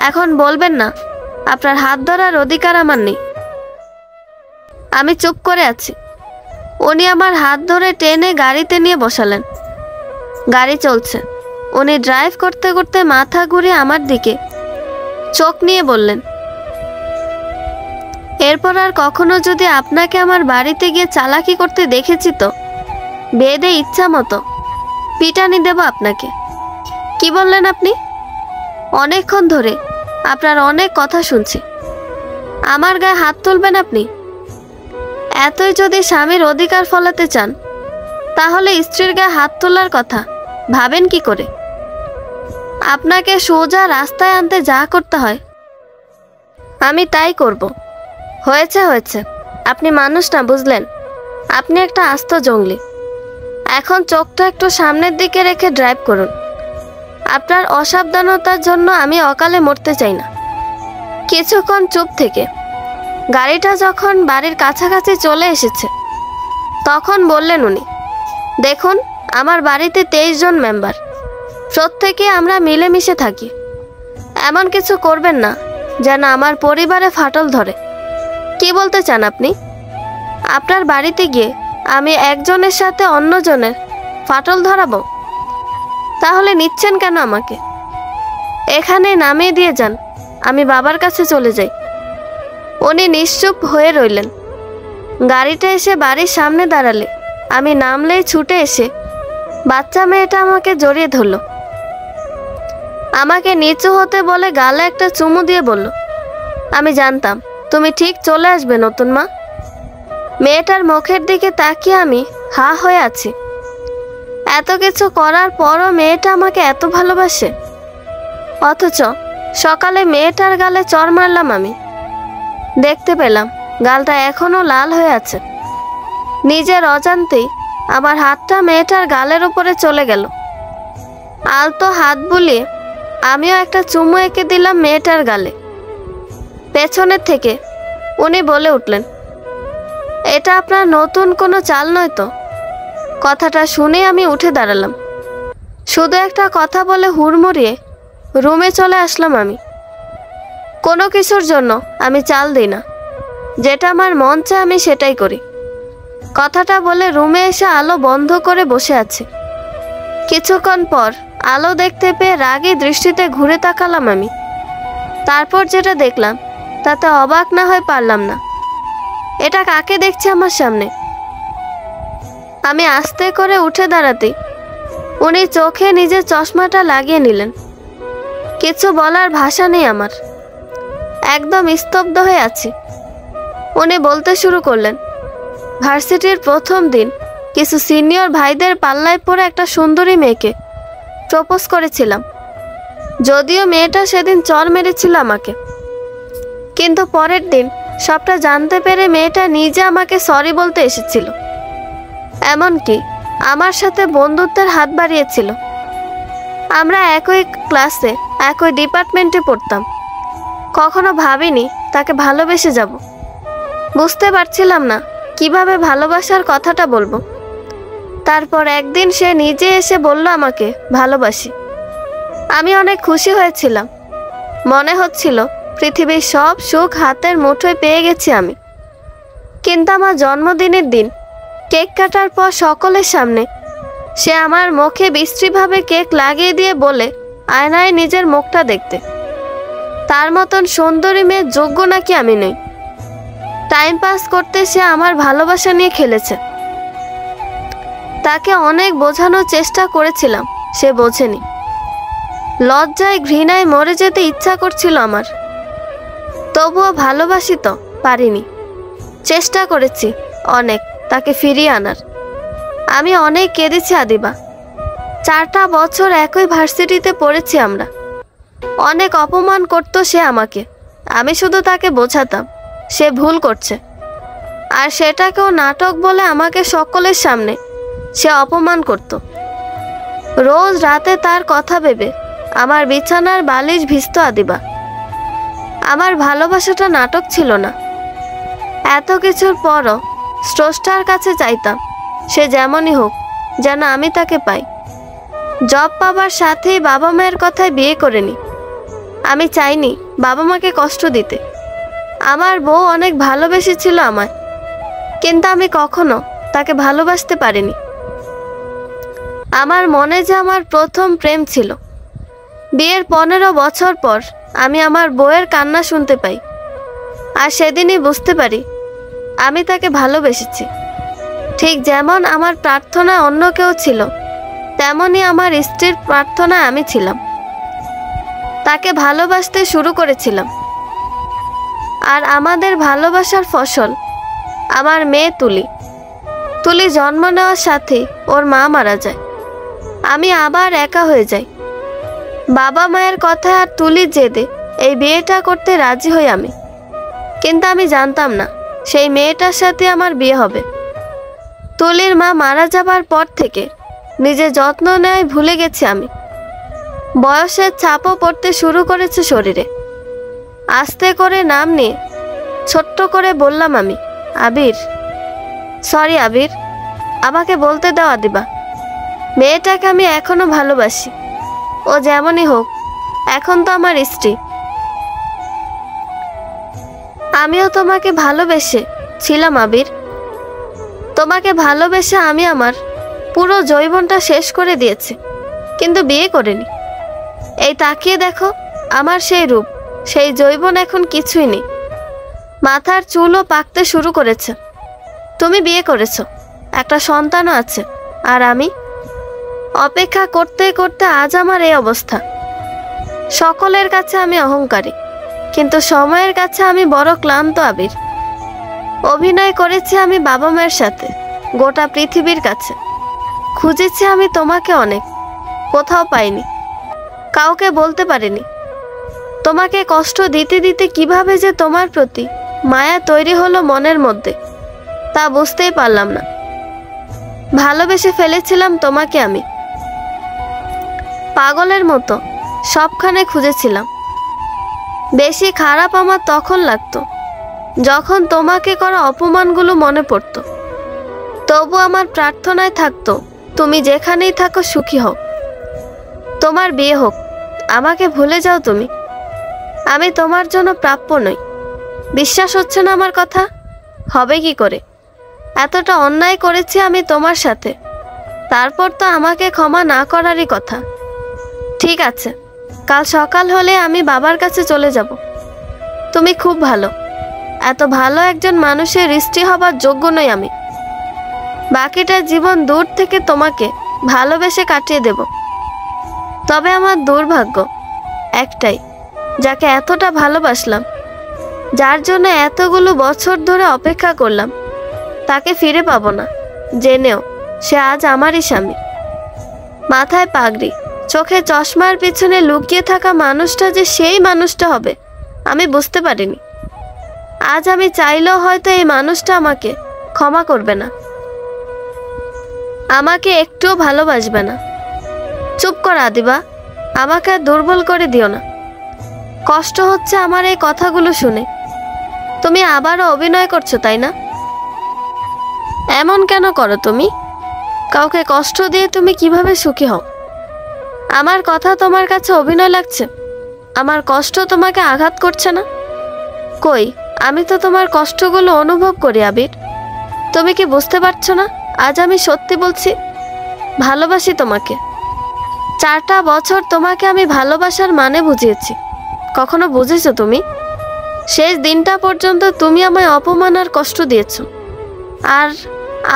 এখন বলবেন না আপনার হাত ধরার অধিকার আমার নেই? আমি চুপ করে আছি। উনি আমার হাত ধরে টেনে গাড়িতে নিয়ে বসালেন। গাড়ি চলছে। উনি ড্রাইভ করতে করতে মাথা ঘুরিয়ে আমার দিকে চোখ নিয়ে বললেন, এরপর আর কখনো যদি আপনাকে আমার বাড়িতে গিয়ে চালাকি করতে দেখেছি তো বেদে ইচ্ছা মতো পিটানি দেব আপনাকে। কি বললেন আপনি? অনেকক্ষণ ধরে আপনার অনেক কথা শুনছি, আমার গায়ে হাত তুলবেন আপনি? এতই যদি স্বামীর অধিকার ফলাতে চান, তাহলে স্ত্রীর গায়ে হাত তোলার কথা ভাবেন কি করে? আপনাকে সোজা রাস্তায় আনতে যা করতে হয় আমি তাই করব। হয়েছে হয়েছে, আপনি মানুষ না, বুঝলেন? আপনি একটা আস্ত জঙ্গলি। এখন চোখটা একটু সামনের দিকে রেখে ড্রাইভ করুন। আপনার অসাবধানতার জন্য আমি অকালে মরতে চাই না। কিছুক্ষণ চুপ থেকে গাড়িটা যখন বাড়ির কাছাকাছি চলে এসেছে, তখন বললেন উনি, দেখুন আমার বাড়িতে 23 জন মেম্বার, প্রত্যেকে আমরা মিলেমিশে থাকি। এমন কিছু করবেন না যেন আমার পরিবারে ফাটল ধরে। কি বলতে চান আপনি? আপনার বাড়িতে গিয়ে আমি একজনের সাথে অন্যজনের ফাটল ধরাবো? তাহলে নিচ্ছেন কেন আমাকে? এখানে নামিয়ে দিয়ে যান, আমি বাবার কাছে চলে যাই। উনি নিশ্চুপ হয়ে রইলেন। গাড়িটা এসে বাড়ির সামনে দাঁড়ালে আমি নামলেই ছুটে এসে বাচ্চা মেয়েটা আমাকে জড়িয়ে ধরল। আমাকে নিচু হতে বলে গালে একটা চুমু দিয়ে বলল, আমি জানতাম তুমি ঠিক চলে আসবে নতুন মা। মেয়েটার মুখের দিকে তাকিয়ে আমি হা হয়ে আছি। এত কিছু করার পরও মেয়েটা আমাকে এত ভালোবাসে, অথচ সকালে মেয়েটার গালে চড় মারলাম আমি। দেখতে পেলাম গালটা এখনো লাল হয়ে আছে। নিজের অজান্তেই আমার হাতটা মেয়েটার গালের উপরে চলে গেল। আলতো হাত বুলিয়ে আমিও একটা চুমু এঁকে দিলাম মেয়েটার গালে। পেছনের থেকে উনি বলে উঠলেন, এটা আপনার নতুন কোনো চাল নয় তো? কথাটা শুনে আমি উঠে দাঁড়ালাম। শুধু একটা কথা বলে হুড়মুড়িয়ে রুমে চলে আসলাম আমি। কোনো কিছুর জন্য আমি চাল দিই না, যেটা আমার মন চায় আমি সেটাই করি। কথাটা বলে রুমে এসে আলো বন্ধ করে বসে আছি। কিছুক্ষণ পর আলো দেখতে পেয়ে রাগী দৃষ্টিতে ঘুরে তাকালাম আমি। তারপর যেটা দেখলাম তাতে অবাক না হয়ে পারলাম না। এটা কাকে দেখছি আমার সামনে? আমি আস্তে করে উঠে দাঁড়াতেই উনি চোখে নিজের চশমাটা লাগিয়ে নিলেন। কিছু বলার ভাষা নেই আমার, একদম স্তব্ধ হয়ে আছি। উনি বলতে শুরু করলেন, ভার্সিটির প্রথম দিন কিছু সিনিয়র ভাইদের পাল্লায় পড়ে একটা সুন্দরী মেয়েকে প্রপোজ করেছিলাম। যদিও মেয়েটা সেদিন চর মেরেছিল আমাকে, কিন্তু পরের দিন সবটা জানতে পেরে মেয়েটা নিজে আমাকে সরি বলতে এসেছিল। এমনকি আমার সাথে বন্ধুত্বের হাত বাড়িয়েছিল। আমরা একই ক্লাসে একই ডিপার্টমেন্টে পড়তাম। কখনো ভাবিনি তাকে ভালোবেসে যাব। বুঝতে পারছিলাম না কিভাবে ভালোবাসার কথাটা বলবো। তারপর একদিন সে নিজে এসে বলল আমাকে ভালোবাসি। আমি অনেক খুশি হয়েছিলাম। মনে হচ্ছিল পৃথিবীর সব সুখ হাতের মুঠোয় পেয়ে গেছি আমি। কিন্তু আমার জন্মদিনের দিন কেক কাটার পর সকলের সামনে সে আমার মুখে বিশ্রীভাবে কেক লাগিয়ে দিয়ে বলে আয়নায় নিজের মুখটা দেখতে। তার মতন সুন্দরী মেয়ের যোগ্য নাকি আমি নই। টাইম পাস করতে সে আমার ভালোবাসা নিয়ে খেলেছে। তাকে অনেক বোঝানোর চেষ্টা করেছিলাম, সে বোঝেনি। লজ্জায় ঘৃণায় মরে যেতে ইচ্ছা করছিল আমার, তবুও ভালোবাসি তো পারিনি। চেষ্টা করেছি অনেক তাকে ফিরিয়ে আনার। আমি অনেক কেঁদেছি আদিবা। 4টা বছর একই ভার্সিটিতে পড়েছি আমরা। অনেক অপমান করতো সে আমাকে, আমি শুধু তাকে বোঝাতাম সে ভুল করছে, আর সেটাকেও নাটক বলে আমাকে সকলের সামনে সে অপমান করত। রোজ রাতে তার কথা ভেবে আমার বিছানার বালিশ ভিজত আদিবা। আমার ভালোবাসাটা নাটক ছিল না। এত কিছুর পরও স্রষ্টার কাছে চাইতাম সে যেমনই হোক যেন আমি তাকে পাই। জব পাবার সাথেই বাবা মায়ের কথায় বিয়ে করিনি। আমি চাইনি বাবা মাকে কষ্ট দিতে। আমার বউ অনেক ভালোবেসেছিল আমায়, কিন্তু আমি কখনো তাকে ভালোবাসতে পারিনি। আমার মনে যে আমার প্রথম প্রেম ছিল। বিয়ের 15 বছর পর আমি আমার বউয়ের কান্না শুনতে পাই, আর সেদিনই বুঝতে পারি আমি তাকে ভালোবেসেছি। ঠিক যেমন আমার প্রার্থনা অন্য কেউ ছিল, তেমনই আমার স্ত্রীর প্রার্থনায় আমি ছিলাম। তাকে ভালোবাসতে শুরু করেছিলাম। আর আমাদের ভালোবাসার ফসল আমার মেয়ে তুলি। তুলি জন্ম নেওয়ার সাথে ওর মা মারা যায়। আমি আবার একা হয়ে যাই। বাবা মায়ের কথা আর তুলির জেদে এই বিয়েটা করতে রাজি হই আমি। কিন্তু আমি জানতাম না সেই মেয়েটার সাথে আমার বিয়ে হবে। তুলির মা মারা যাবার পর থেকে নিজের যত্ন নেওয়াই ভুলে গেছি আমি। বয়সের ছাপও পড়তে শুরু করেছে শরীরে। আস্তে করে নাম নিয়ে ছোট্ট করে বললাম আমি, আবির। সরি আবির, আমাকে বলতে দাও আদিবা। মেয়েটাকে আমি এখনো ভালোবাসি। ও যেমনই হোক, এখন তো আমার স্ত্রী। আমিও তোমাকে ভালোবেসে ছিলাম আবির। তোমাকে ভালোবেসে আমি আমার পুরো যৌবনটা শেষ করে দিয়েছি, কিন্তু বিয়ে করিনি। এই তাকিয়ে দেখো আমার সেই রূপ, সেই যৌবন এখন কিছুই নেই। মাথার চুলও পাকতে শুরু করেছে। তুমি বিয়ে করেছো, একটা সন্তানও আছে, আর আমি অপেক্ষা করতে করতে আজ আমার এই অবস্থা। সকলের কাছে আমি অহংকারী, কিন্তু সময়ের কাছে আমি বড় ক্লান্ত আবির। অভিনয় করেছি আমি বাবা মায়ের সাথে, গোটা পৃথিবীর কাছে। খুঁজেছি আমি তোমাকে অনেক, কোথাও পাইনি, কাউকে বলতে পারিনি। তোমাকে কষ্ট দিতে দিতে কিভাবে যে তোমার প্রতি মায়া তৈরি হলো মনের মধ্যে, তা বুঝতেই পারলাম না। ভালোবেসে ফেলেছিলাম তোমাকে আমি, পাগলের মতো সবখানে খুঁজেছিলাম। বেশি খারাপ আমার তখন লাগতো যখন তোমাকে করা অপমানগুলো মনে পড়তো। তবু আমার প্রার্থনায় থাকতো তুমি যেখানেই থাকো সুখী হও, তোমার বিয়ে হোক, আমাকে ভুলে যাও তুমি। আমি তোমার জন্য প্রাপ্য নই। বিশ্বাস হচ্ছে না আমার কথা? হবে কি করে? এতটা অন্যায় করেছি আমি তোমার সাথে, তারপর তো আমাকে ক্ষমা না করারই কথা। ঠিক আছে, কাল সকাল হলে আমি বাবার কাছে চলে যাব। তুমি খুব ভালো, এত ভালো একজন মানুষের স্ত্রী হবার যোগ্য নই আমি। বাকিটা জীবন দূর থেকে তোমাকে ভালোবেসে কাটিয়ে দেব। তবে আমার দুর্ভাগ্য একটাই, যাকে এতটা ভালোবাসলাম, যার জন্য এতগুলো বছর ধরে অপেক্ষা করলাম, তাকে ফিরে পাবো না জেনেও সে আজ আমারই স্বামী। মাথায় পাগড়ি, চোখে চশমার পিছনে লুকিয়ে থাকা মানুষটা যে সেই মানুষটা হবে আমি বুঝতে পারিনি। আজ আমি চাইলেও হয়তো এই মানুষটা আমাকে ক্ষমা করবে না, আমাকে একটুও ভালোবাসবে না। চুপ কর আদিবা, আমাকে দুর্বল করে দিও না। কষ্ট হচ্ছে আমার এই কথাগুলো শুনে। তুমি আবারও অভিনয় করছো, তাই না? এমন কেন করো তুমি? কাউকে কষ্ট দিয়ে তুমি কিভাবে সুখী হও? আমার কথা তোমার কাছে অভিনয় লাগছে? আমার কষ্ট তোমাকে আঘাত করছে না? কই, আমি তো তোমার কষ্টগুলো অনুভব করি আবির। তুমি কি বুঝতে পারছো না? আজ আমি সত্যি বলছি, ভালোবাসি তোমাকে। 4টা বছর তোমাকে আমি ভালোবাসার মানে বুঝিয়েছি, কখনো বুঝেছো তুমি? শেষ দিনটা পর্যন্ত তুমি আমায় অপমান আর কষ্ট দিয়েছো। আর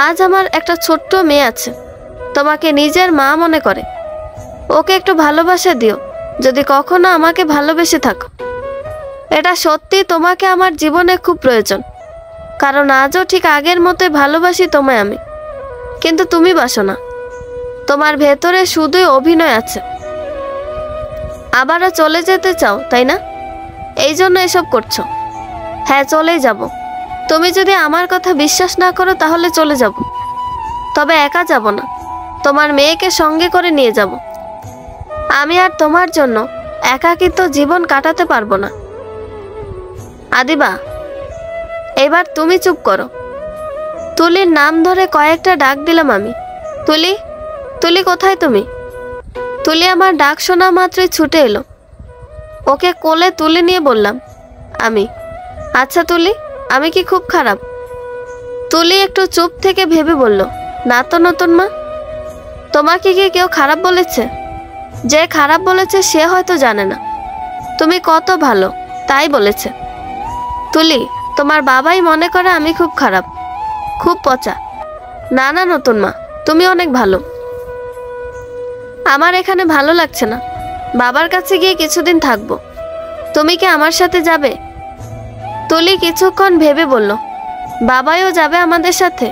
আজ আমার একটা ছোট্ট মেয়ে আছে, তোমাকে নিজের মা মনে করে। ওকে একটু ভালোবাসা দিও যদি কখনো আমাকে ভালোবেসে থাকো। এটা সত্যি তোমাকে আমার জীবনে খুব প্রয়োজন, কারণ আজও ঠিক আগের মতোই ভালোবাসি তোমায় আমি। কিন্তু তুমি বাসো না, তোমার ভেতরে শুধুই অভিনয় আছে। আবারও চলে যেতে চাও তাই না? এই জন্য এসব করছো। হ্যাঁ, চলেই যাব। তুমি যদি আমার কথা বিশ্বাস না করো তাহলে চলে যাব, তবে একা যাব না, তোমার মেয়েকে সঙ্গে করে নিয়ে যাব। আমি আর তোমার জন্য একাকিত্ব জীবন কাটাতে পারবো না। আদিবা, এবার তুমি চুপ করো। তুলির নাম ধরে কয়েকটা ডাক দিলাম আমি। তুলি, তুলি কোথায় তুমি? তুলি আমার ডাক শোনা মাত্রই ছুটে এলো। ওকে কোলে তুলে নিয়ে বললাম, আমি। আচ্ছা তুলি, আমি কি খুব খারাপ? তুলি একটু চুপ থেকে ভেবে বলল, না তো নতুন মা, তোমাকে কি কেউ খারাপ বলেছে? যে খারাপ বলেছে সে হয়তো জানে না তুমি কত ভালো, তাই বলেছে। তুলি, তোমার বাবাই মনে করে আমি খুব খারাপ, খুব পচা। না না নতুন মা, তুমি অনেক ভালো। আমার এখানে ভালো লাগছে না, বাবার কাছে গিয়ে কিছুদিন থাকবো। তুমি কি আমার সাথে যাবে? তুলি কিছুক্ষণ ভেবে বলল, বাবাইও যাবে আমাদের সাথে?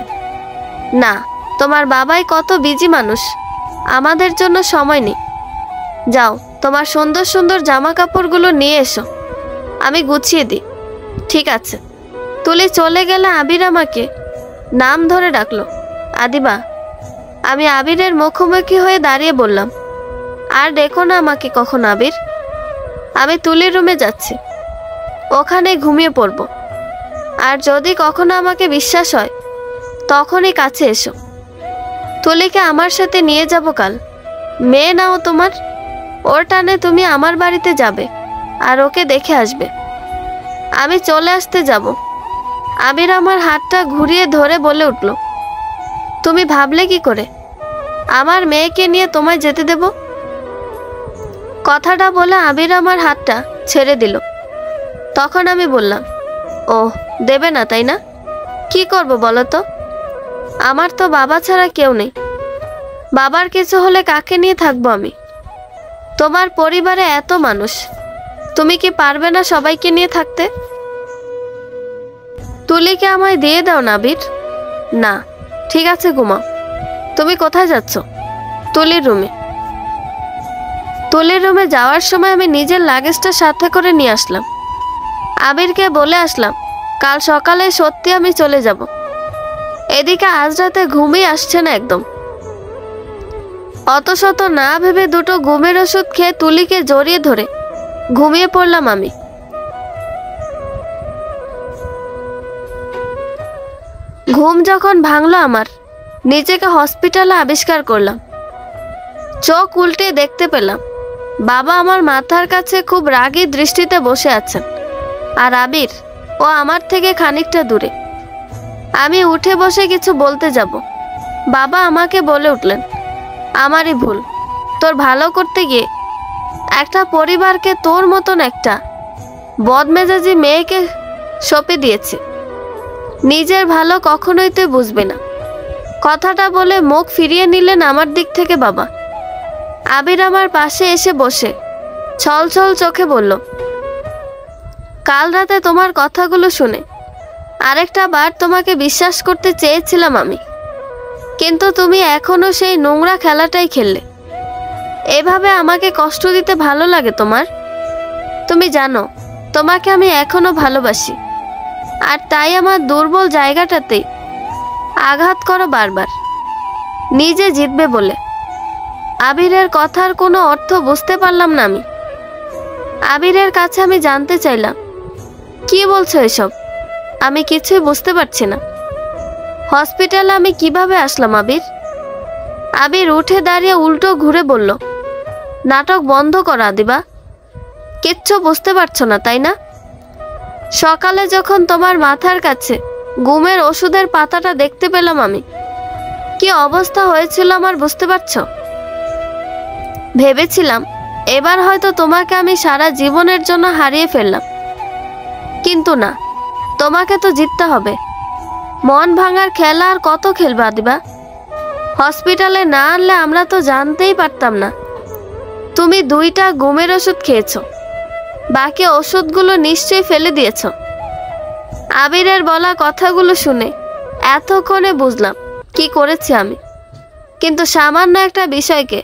না, তোমার বাবাই কত বিজি মানুষ, আমাদের জন্য সময় নেই। যাও, তোমার সুন্দর সুন্দর জামা কাপড়গুলো নিয়ে এসো, আমি গুছিয়ে দিই। ঠিক আছে। তুলি চলে গেলে আবির আমাকে নাম ধরে ডাকলো, আদিবা। আমি আবিরের মুখোমুখি হয়ে দাঁড়িয়ে বললাম, আর দেখো না আমাকে কখন আবির। আমি তুলির রুমে যাচ্ছি, ওখানে ঘুমিয়ে পড়ব। আর যদি কখনো আমাকে বিশ্বাস হয় তখনই কাছে এসো। তুলিকে আমার সাথে নিয়ে যাব কাল। মেয়ে নাও তোমার, ওর টানে তুমি আমার বাড়িতে যাবে আর ওকে দেখে আসবে। আমি চলে আসতে যাব। আবির আমার হাতটা ঘুরিয়ে ধরে বলে উঠল, তুমি ভাবলে কি করে আমার মেয়েকে নিয়ে তোমায় যেতে দেব? কথাটা বলে আবির আমার হাতটা ছেড়ে দিল। তখন আমি বললাম, ও দেবে না তাই না? কি করব বলো তো? আমার তো বাবা ছাড়া কেউ নেই। বাবার কিছু হলে কাকে নিয়ে থাকবো আমি? তোমার পরিবারে এত মানুষ, তুমি কি পারবে না সবাইকে নিয়ে থাকতে? তুলিকে আমায় দিয়ে দাও না আবির। না, ঠিক আছে ঘুমাও। তুমি কোথায় যাচ্ছ? তুলির রুমে। তুলির রুমে যাওয়ার সময় আমি নিজের লাগেজটা সাথে করে নিয়ে আসলাম। আবিরকে বলে আসলাম কাল সকালে সত্যি আমি চলে যাব। এদিকে আজ রাতে ঘুমই আসছে না একদম। অত শত না ভেবে দুটো ঘুমের ওষুধ খেয়ে তুলিকে জড়িয়ে ধরে ঘুমিয়ে পড়লাম আমি। ঘুম যখন ভাঙলো আমার, নিজেকে হসপিটালে আবিষ্কার করলাম। চোখ উল্টে দেখতে পেলাম বাবা আমার মাথার কাছে খুব রাগী দৃষ্টিতে বসে আছেন, আর আবির ও আমার থেকে খানিকটা দূরে। আমি উঠে বসে কিছু বলতে যাব, বাবা আমাকে বলে উঠলেন, আমারই ভুল। তোর ভালো করতে গিয়ে একটা পরিবারকে তোর মতন একটা বদমেজাজি মেয়েকে সঁপে দিয়েছে। নিজের ভালো কখনোই তুই বুঝবে না। কথাটা বলে মুখ ফিরিয়ে নিলেন আমার দিক থেকে বাবা। আবির আমার পাশে এসে বসে ছল ছল চোখে বলল, কাল রাতে তোমার কথাগুলো শুনে আরেকটা বার তোমাকে বিশ্বাস করতে চেয়েছিলাম আমি, কিন্তু তুমি এখনো সেই নোংরা খেলাটাই খেললে। এভাবে আমাকে কষ্ট দিতে ভালো লাগে তোমার? তুমি জানো তোমাকে আমি এখনো ভালোবাসি, আর তাই আমার দুর্বল জায়গাটাতে আঘাত করো বারবার, নিজে জিতবে বলে। আবিরের কথার কোনো অর্থ বুঝতে পারলাম না আমি। আবিরের কাছে আমি জানতে চাইলাম, কি বলছো এসব? আমি কিছুই বুঝতে পারছি না। হসপিটালে আমি কিভাবে আসলাম আবির? আবির উঠে দাঁড়িয়ে উল্টো ঘুরে বলল, নাটক বন্ধ করো আদিবা, কিচ্ছু বুঝতে পারছো না তাই না? সকালে যখন তোমার মাথার কাছে ঘুমের ওষুধের পাতাটা দেখতে পেলাম আমি, কি অবস্থা হয়েছিল আমার বুঝতে পারছো? ভেবেছিলাম এবার হয়তো তোমাকে আমি সারা জীবনের জন্য হারিয়ে ফেললাম, কিন্তু না, তোমাকে তো জিততে হবে। মন ভাঙার খেলা আর কত খেলবা দিবা? হসপিটালে না আনলে আমরা তো জানতেই পারতাম না তুমি 2টা ঘুমের ওষুধ খেয়েছো। বাকি ওষুধগুলো নিশ্চয়ই ফেলে দিয়েছো। আবিরের বলা কথাগুলো শুনে এতক্ষণে বুঝলাম কি করেছি আমি। কিন্তু সামান্য একটা বিষয়কে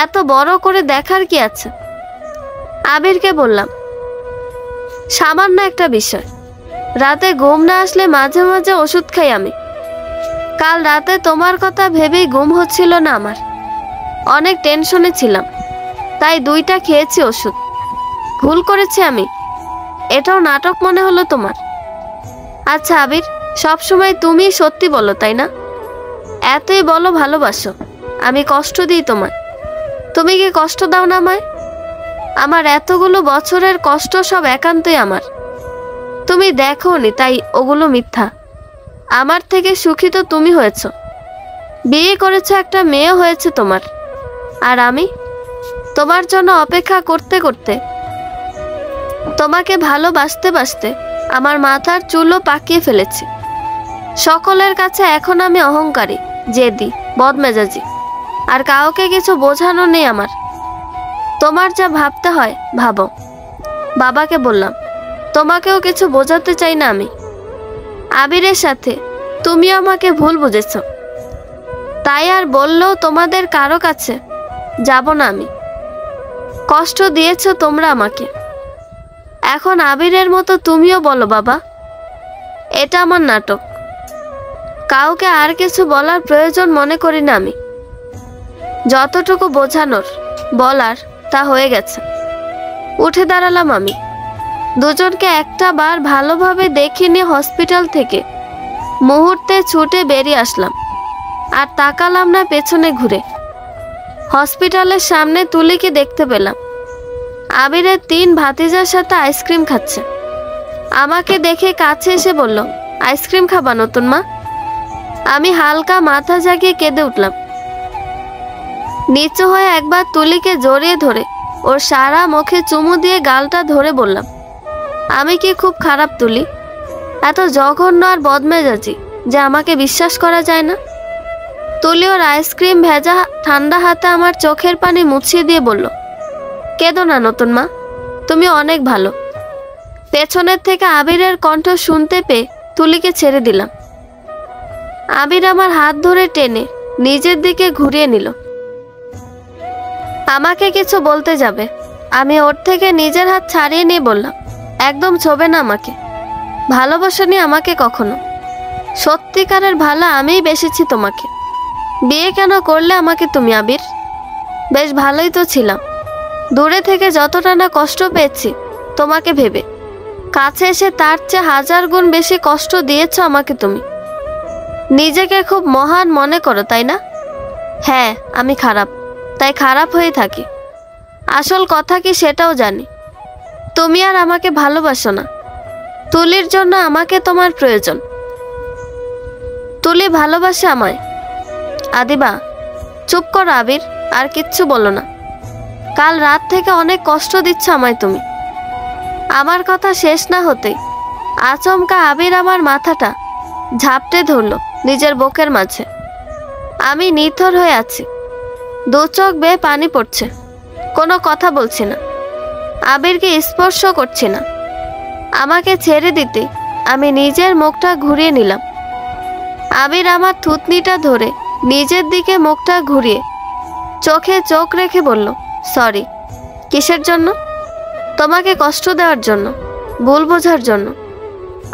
এত বড় করে দেখার কি আছে? আবিরকে বললাম, সামান্য একটা বিষয়। রাতে ঘুম না আসলে মাঝে মাঝে ওষুধ খাই আমি। কাল রাতে তোমার কথা ভেবেই ঘুম হচ্ছিল না আমার। অনেক টেনশনে ছিলাম, তাই 2টা খেয়েছি ওষুধ। ভুল করেছি আমি। এটাও নাটক মনে হলো তোমার? আচ্ছা আবির, সবসময় তুমি সত্যি বলো তাই না? এতই বলো ভালোবাসো, আমি কষ্ট দিই তোমায়। তুমি কি কষ্ট দাও না আমায়? আমার এতগুলো বছরের কষ্ট সব একান্তই আমার। তুমি দেখোনি তাই ওগুলো মিথ্যা। আমার থেকে সুখী তো তুমি হয়েছ। বিয়ে করেছো, একটা মেয়ে হয়েছে তোমার। আর আমি তোমার জন্য অপেক্ষা করতে করতে, তোমাকে ভালোবাসতে বাসতে আমার মাথার চুলও পাকিয়ে ফেলেছি। সকলের কাছে এখন আমি অহংকারী, জেদি, বদমেজাজি। আর কাউকে কিছু বোঝানো নেই আমার। তোমার যা ভাবতে হয় ভাবো। বাবাকে বললাম, তোমাকেও কিছু বোঝাতে চাই না আমি। আবিরের সাথে তুমিও আমাকে ভুল বুঝেছ, তাই আর বললেও তোমাদের কারো কাছে যাব না আমি। কষ্ট দিয়েছ তোমরা আমাকে। এখন আবিরের মতো তুমিও বলো বাবা, এটা আমার নাটক। কাউকে আর কিছু বলার প্রয়োজন মনে করি না আমি। যতটুকু বোঝানোর বলার তা হয়ে গেছে। উঠে দাঁড়ালাম আমি। দুজনকে একটা বার ভালোভাবে দেখে নিয়ে হসপিটাল থেকে মুহূর্তে ছুটে বেরিয়ে আসলাম। আর তাকালাম না পেছনে ঘুরে। হসপিটালের সামনে তুলিকে দেখতে পেলাম আবিরের 3 ভাতিজার সাথে আইসক্রিম খাচ্ছে। আমাকে দেখে কাছে এসে বলল, আইসক্রিম খাবা নতুন মা? আমি হালকা মাথা জাগিয়ে কেঁদে উঠলাম। নিচু হয়ে একবার তুলিকে জড়িয়ে ধরে ওর সারা মুখে চুমু দিয়ে গালটা ধরে বললাম, আমি কি খুব খারাপ তুলি? এত জঘন্য আর বদমেজাজি যে আমাকে বিশ্বাস করা যায় না। তুলি ওর আইসক্রিম ভেজা ঠান্ডা হাতে আমার চোখের পানি মুছিয়ে দিয়ে বলল, কেঁদো না নতুন মা, তুমি অনেক ভালো। পেছনের থেকে আবিরের কণ্ঠ শুনতে পেয়ে তুলিকে ছেড়ে দিলাম। আবির আমার হাত ধরে টেনে নিজের দিকে ঘুরিয়ে নিল। আমাকে কিছু বলতে যাবে, আমি ওর থেকে নিজের হাত ছাড়িয়ে নিয়ে বললাম, একদম ছোবে না আমাকে। ভালোবাসনি আমাকে কখনো। সত্যিকারের ভালো আমিই বেসেছি তোমাকে। বিয়ে কেন করলে আমাকে তুমি আবির? বেশ ভালোই তো ছিলাম। দূরে থেকে যতটা না কষ্ট পেয়েছি তোমাকে ভেবে, কাছে এসে তার চেয়ে 1000 গুণ বেশি কষ্ট দিয়েছ আমাকে তুমি। নিজেকে খুব মহান মনে করো তাই না? হ্যাঁ, আমি খারাপ, তাই খারাপ হয়ে থাকি। আসল কথা কি সেটাও জানি। তুমি আর আমাকে ভালোবাসো না। তুলির জন্য আমাকে তোমার প্রয়োজন। তুলি ভালোবাসে আমায়। আদিবা, চুপ করো আবির, আর কিচ্ছু বলো না। কাল রাত থেকে অনেক কষ্ট দিচ্ছ আমায় তুমি। আমার কথা শেষ না হতেই আচমকা আবির আমার মাথাটা ঝাপটে ধরল নিজের বুকের মাঝে। আমি নিথর হয়ে আছি, 2 চোখ বেয়ে পানি পড়ছে। কোনো কথা বলছি না, আবিরকে স্পর্শ করছি না। আমাকে ছেড়ে দিতে আমি নিজের মুখটা ঘুরিয়ে নিলাম। আবির আমার থুতনিটা ধরে নিজের দিকে মুখটা ঘুরিয়ে চোখে চোখ রেখে বলল, সরি। কিসের জন্য? তোমাকে কষ্ট দেওয়ার জন্য, ভুল বোঝার জন্য।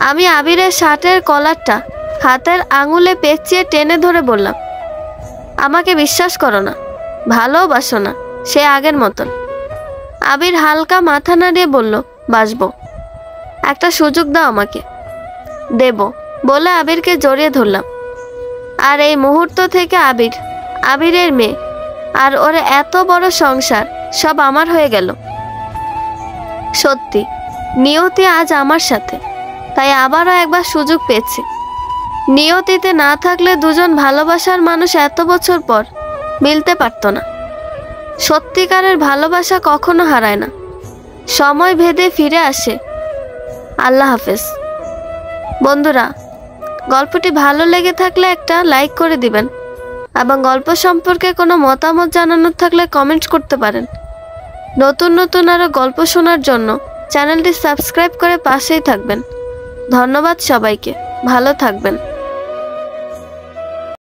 আমি আবিরের শার্টের কলারটা হাতের আঙুলে পেঁচিয়ে টেনে ধরে বললাম, আমাকে বিশ্বাস করো না, ভালোবাসো না সে আগের মতন। আবির হালকা মাথা নাড়িয়ে বলল, বাসবো। একটা সুযোগ দাও আমাকে। দেব বলে আবিরকে জড়িয়ে ধরলাম। আর এই মুহূর্ত থেকে আবিরের মেয়ে আর ওর এত বড় সংসার সব আমার হয়ে গেল। সত্যি নিয়তি আজ আমার সাথে, তাই আবারও একবার সুযোগ পেয়েছি। নিয়তিতে না থাকলে দুজন ভালোবাসার মানুষ এত বছর পর মিলতে পারত না। সত্যিকারের ভালোবাসা কখনো হারায় না, সময় ভেদে ফিরে আসে। আল্লাহ হাফেজ। বন্ধুরা, গল্পটি ভালো লেগে থাকলে একটা লাইক করে দিবেন এবং গল্প সম্পর্কে কোনো মতামত জানানোর থাকলে কমেন্ট করতে পারেন। নতুন নতুন আরও গল্প শোনার জন্য চ্যানেলটি সাবস্ক্রাইব করে পাশেই থাকবেন। ধন্যবাদ সবাইকে, ভালো থাকবেন।